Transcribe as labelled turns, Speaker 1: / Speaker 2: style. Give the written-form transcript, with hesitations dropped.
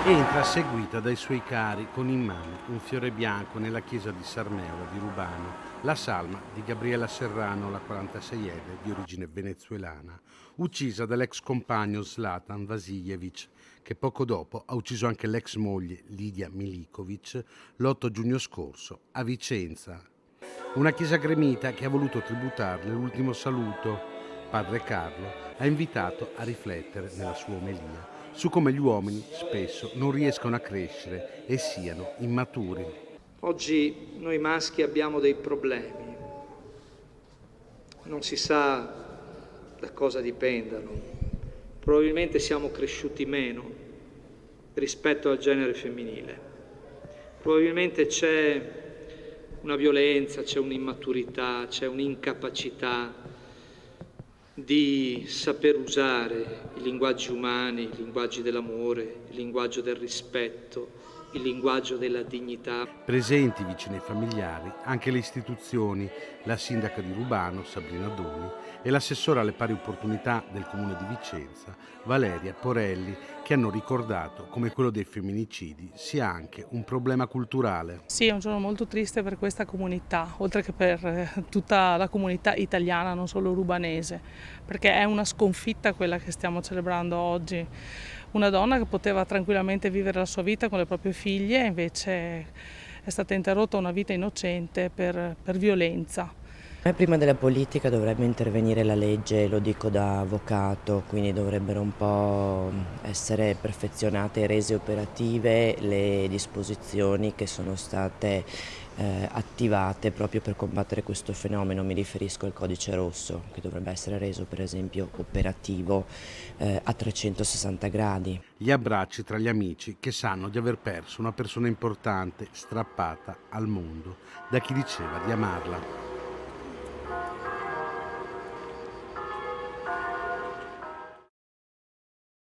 Speaker 1: Entra seguita dai suoi cari con in mano un fiore bianco nella chiesa di Sarmeola di Rubano, la salma di Gabriela Serrano, la 46enne di origine venezuelana, uccisa dall'ex compagno Zlatan Vasiljevic, che poco dopo ha ucciso anche l'ex moglie Lidia Milikovic l'8 giugno scorso a Vicenza. Una chiesa gremita che ha voluto tributarle l'ultimo saluto. Padre Carlo ha invitato a riflettere nella sua omelia su come gli uomini spesso non riescono a crescere e siano immaturi.
Speaker 2: Oggi noi maschi abbiamo dei problemi, non si sa da cosa dipendano. Probabilmente siamo cresciuti meno rispetto al genere femminile. Probabilmente c'è una violenza, c'è un'immaturità, c'è un'incapacità di saper usare i linguaggi umani, i linguaggi dell'amore, il linguaggio del rispetto, il linguaggio della dignità.
Speaker 1: Presenti vicino ai familiari anche le istituzioni, la sindaca di Rubano, Sabrina Doni, e l'assessora alle pari opportunità del comune di Vicenza, Valeria Porelli, che hanno ricordato come quello dei femminicidi sia anche un problema culturale.
Speaker 3: Sì, è un giorno molto triste per questa comunità, oltre che per tutta la comunità italiana, non solo rubanese, perché è una sconfitta quella che stiamo celebrando oggi. Una donna che poteva tranquillamente vivere la sua vita con le proprie figlie, invece è stata interrotta una vita innocente per violenza.
Speaker 4: Prima della politica dovrebbe intervenire la legge, lo dico da avvocato, quindi dovrebbero un po' essere perfezionate e rese operative le disposizioni che sono state attivate proprio per combattere questo fenomeno. Mi riferisco al codice rosso, che dovrebbe essere reso per esempio operativo a 360 gradi.
Speaker 1: Gli abbracci tra gli amici che sanno di aver perso una persona importante, strappata al mondo, da chi diceva di amarla.